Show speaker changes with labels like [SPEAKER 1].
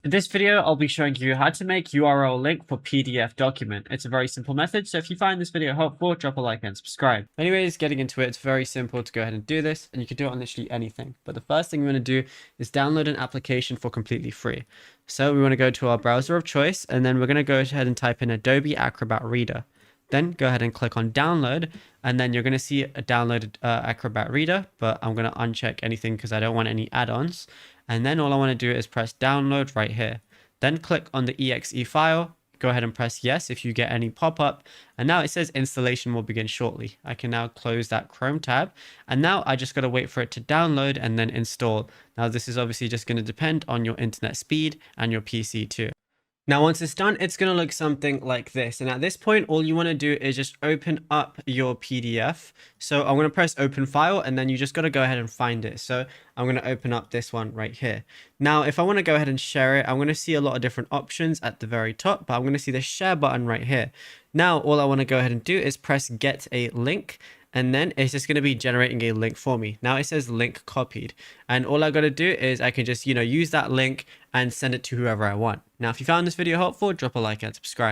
[SPEAKER 1] In this video, I'll be showing you how to make URL link for PDF document. It's a very simple method, so if you find this video helpful, drop a like and subscribe. Anyways, getting into it, it's very simple to go ahead and do this, and you can do it on literally anything. But the first thing we want to do is download an application for completely free. So we want to go to our browser of choice, and then we're going to go ahead and type in Adobe Acrobat Reader. Then go ahead and click on download, and then you're going to see a downloaded Acrobat Reader, but I'm going to uncheck anything because I don't want any add-ons. And then all I want to do is press download right here. Then click on the exe file. Go ahead and press yes if you get any pop-up. And now it says installation will begin shortly. I can now close that Chrome tab. And now I just got to wait for it to download and then install. Now this is obviously just going to depend on your internet speed and your PC too. Now, once it's done, it's going to look something like this. And at this point, all you want to do is just open up your PDF. So I'm going to press open file, and then you just got to go ahead and find it. So I'm going to open up this one right here. Now, if I want to go ahead and share it, I'm going to see a lot of different options at the very top, but I'm going to see the share button right here. Now, all I want to go ahead and do is press get a link. And then it's just going to be generating a link for me. Now it says link copied. And all I got to do is I can just, use that link and send it to whoever I want. Now, if you found this video helpful, drop a like and subscribe.